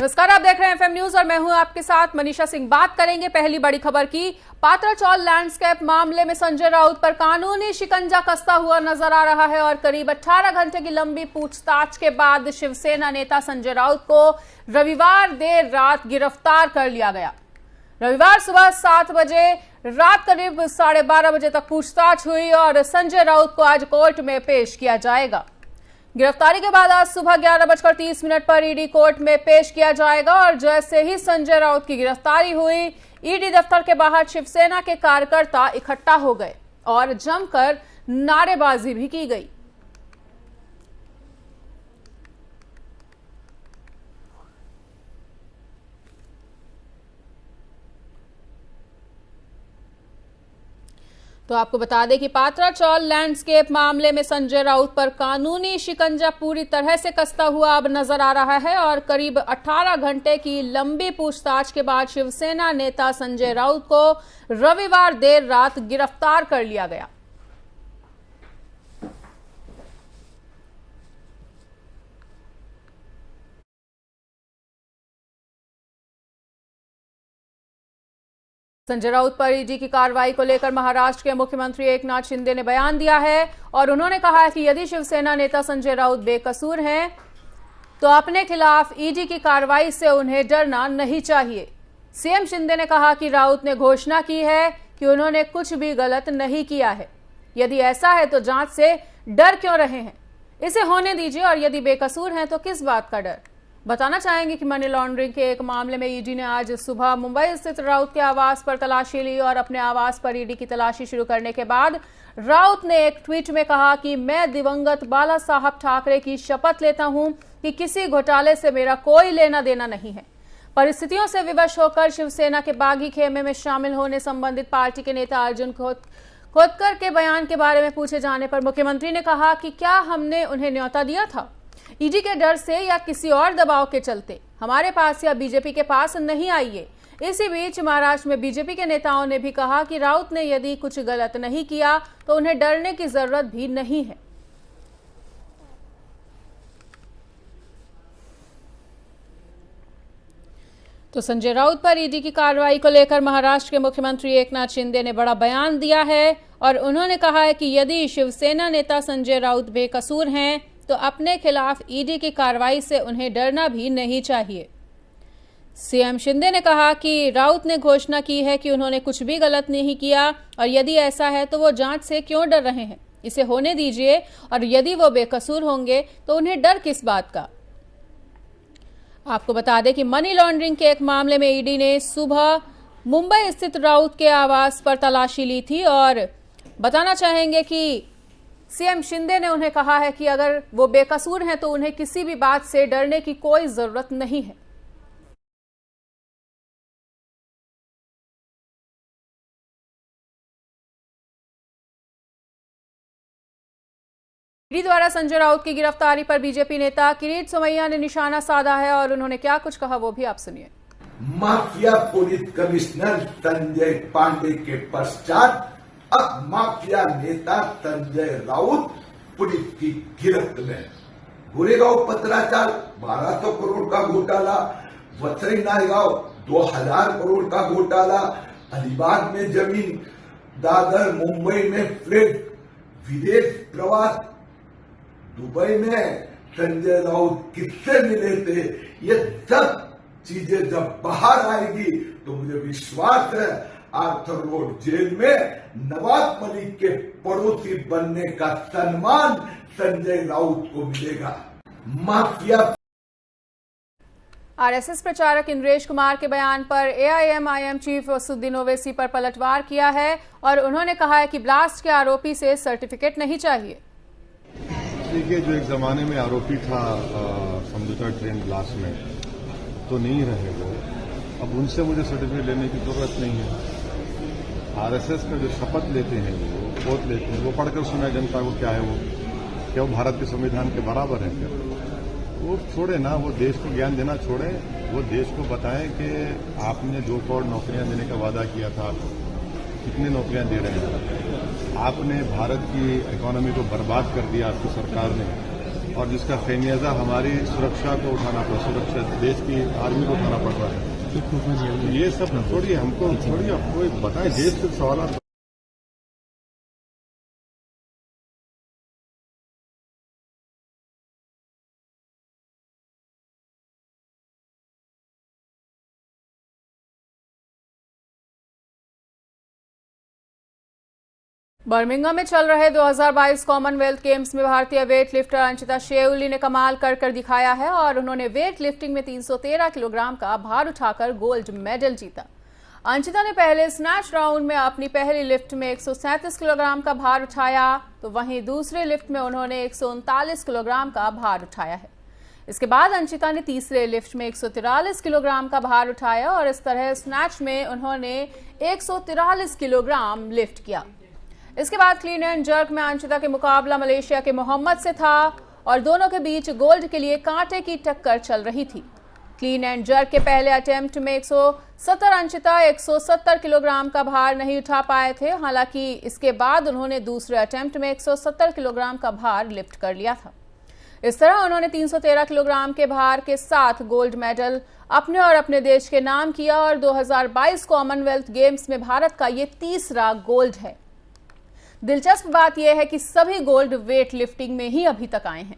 नमस्कार, आप देख रहे हैं एफएम न्यूज और मैं हूं आपके साथ मनीषा सिंह। बात करेंगे पहली बड़ी खबर की। पात्राचौल लैंडस्केप मामले में संजय राउत पर कानूनी शिकंजा कसता हुआ नजर आ रहा है और करीब 18 घंटे की लंबी पूछताछ के बाद शिवसेना नेता संजय राउत को रविवार देर रात गिरफ्तार कर लिया गया। रविवार सुबह 7 बजे रात करीब 12:30 बजे तक पूछताछ हुई और संजय राउत को आज कोर्ट में पेश किया जाएगा। गिरफ्तारी के बाद आज सुबह 11:30 पर ईडी कोर्ट में पेश किया जाएगा और जैसे ही संजय राउत की गिरफ्तारी हुई, ईडी दफ्तर के बाहर शिवसेना के कार्यकर्ता इकट्ठा हो गए और जमकर नारेबाजी भी की गई। तो आपको बता दें कि पात्राचौल लैंडस्केप मामले में संजय राउत पर कानूनी शिकंजा पूरी तरह से कसता हुआ अब नजर आ रहा है और करीब 18 घंटे की लंबी पूछताछ के बाद शिवसेना नेता संजय राउत को रविवार देर रात गिरफ्तार कर लिया गया। संजय राउत पर ईडी की कार्रवाई को लेकर महाराष्ट्र के मुख्यमंत्री एकनाथ शिंदे ने बयान दिया है और उन्होंने कहा है कि यदि शिवसेना नेता संजय राउत बेकसूर हैं तो अपने खिलाफ ईडी की कार्रवाई से उन्हें डरना नहीं चाहिए। सीएम शिंदे ने कहा कि राउत ने घोषणा की है कि उन्होंने कुछ भी गलत नहीं किया है। यदि ऐसा है तो जांच से डर क्यों रहे हैं, इसे होने दीजिए और यदि बेकसूर हैं तो किस बात का डर। बताना चाहेंगे कि मनी लॉन्ड्रिंग के एक मामले में ईडी ने आज सुबह मुंबई स्थित राउत के आवास पर तलाशी ली और अपने आवास पर ईडी की तलाशी शुरू करने के बाद राउत ने एक ट्वीट में कहा कि मैं दिवंगत बाला साहब ठाकरे की शपथ लेता हूं कि किसी घोटाले से मेरा कोई लेना देना नहीं है। परिस्थितियों से विवश होकर शिवसेना के बागी खेमे में शामिल होने संबंधित पार्टी के नेता अर्जुन खोतकर के बयान के बारे में पूछे जाने पर मुख्यमंत्री ने कहा कि क्या हमने उन्हें न्योता दिया था? ईडी के डर से या किसी और दबाव के चलते हमारे पास या बीजेपी के पास नहीं आइए। इसी बीच महाराष्ट्र में बीजेपी के नेताओं ने भी कहा कि राउत ने यदि कुछ गलत नहीं किया तो उन्हें डरने की जरूरत भी नहीं है। तो संजय राउत पर ईडी की कार्रवाई को लेकर महाराष्ट्र के मुख्यमंत्री एकनाथ शिंदे ने बड़ा बयान दिया है और उन्होंने कहा है कि यदि शिवसेना नेता संजय राउत बेकसूर हैं तो अपने खिलाफ ईडी की कार्रवाई से उन्हें डरना भी नहीं चाहिए। सीएम शिंदे ने कहा कि राउत ने घोषणा की है कि उन्होंने कुछ भी गलत नहीं किया और यदि ऐसा है तो वो जांच से क्यों डर रहे हैं, इसे होने दीजिए और यदि वो बेकसूर होंगे तो उन्हें डर किस बात का। आपको बता दें कि मनी लॉन्ड्रिंग के एक मामले में ईडी ने सुबह मुंबई स्थित राउत के आवास पर तलाशी ली थी और बताना चाहेंगे कि सीएम शिंदे ने उन्हें कहा है कि अगर वो बेकसूर हैं तो उन्हें किसी भी बात से डरने की कोई जरूरत नहीं है। ईडी द्वारा संजय राउत की गिरफ्तारी पर बीजेपी नेता किरीट सोमैया ने निशाना साधा है और उन्होंने क्या कुछ कहा वो भी आप सुनिए। Mafia police commissioner Sanjay Pandey के पश्चात अब माफिया नेता संजय राउत पुलिस की गिरफ्त में। गोरेगांव पत्राचार 1200 करोड़ का घोटाला, वसई नायगांव 2000 करोड़ का घोटाला, अलीबाग में जमीन, दादर मुंबई में फ्लैट, विदेश प्रवास, दुबई में संजय राउत किससे मिले थे, ये सब चीजें जब बाहर आएगी तो मुझे विश्वास है आर्थर रोड जेल में नवाज मलिक के पड़ोसी बनने का सम्मान संजय राउत को मिलेगा। माफिया आरएसएस प्रचारक इंद्रेश कुमार के बयान पर एआईएमआईएम चीफ असदुद्दीन ओवैसी पर पलटवार किया है और उन्होंने कहा है कि ब्लास्ट के आरोपी से सर्टिफिकेट नहीं चाहिए। देखिए, जो एक जमाने में आरोपी था समझौता ट्रेन ब्लास्ट में, तो नहीं रहे वो। अब उनसे मुझे सर्टिफिकेट लेने की जरूरत नहीं है। आरएसएस का जो शपथ लेते हैं, वो ओथ लेते हैं, वो पढ़कर सुना जनता को क्या है, वो क्या वो भारत के संविधान के बराबर है क्या? वो छोड़े ना, वो देश को ज्ञान देना छोड़े, वो देश को बताएं कि आपने 2 करोड़ नौकरियां देने का वादा किया था, कितनी नौकरियां दे रहे हैं। आपने भारत की इकोनॉमी को बर्बाद कर दिया आपकी सरकार ने, और जिसका खेमियाजा हमारी सुरक्षा को उठाना पड़ा, सुरक्षा देश की आर्मी को उठाना पड़ रहा है। ये सब थोड़ी हमको थोड़ी आपको बताएं, देश के सवाल। बर्मिंघम में चल रहे 2022 कॉमनवेल्थ गेम्स में भारतीय वेट लिफ्टर अंशिता शेउली ने कमाल कर दिखाया है और उन्होंने वेट लिफ्टिंग में 313 किलोग्राम का भार उठाकर गोल्ड मेडल जीता। अंशिता ने पहले स्नैच राउंड में अपनी पहली लिफ्ट में 137 किलोग्राम का भार उठाया, तो वहीं दूसरे लिफ्ट में उन्होंने 139 किलोग्राम का भार उठाया है। इसके बाद अंशिता ने तीसरे लिफ्ट में 143 किलोग्राम का भार उठाया और इस तरह स्नैच में उन्होंने 143 किलोग्राम लिफ्ट किया। इसके बाद क्लीन एंड जर्क में अंशिता के मुकाबला मलेशिया के मोहम्मद से था और दोनों के बीच गोल्ड के लिए कांटे की टक्कर चल रही थी। क्लीन एंड जर्क के पहले अटेम्प्ट में 170 अंशिता 170 किलोग्राम का भार नहीं उठा पाए थे। हालांकि इसके बाद उन्होंने दूसरे अटेम्प्ट में 170 किलोग्राम का भार लिफ्ट कर लिया था। इस तरह उन्होंने 313 किलोग्राम के भार के साथ गोल्ड मेडल अपने और अपने देश के नाम किया और 2022 कॉमनवेल्थ गेम्स में भारत का ये तीसरा गोल्ड है। दिलचस्प बात यह है कि सभी गोल्ड वेट लिफ्टिंग में ही अभी तक आए हैं।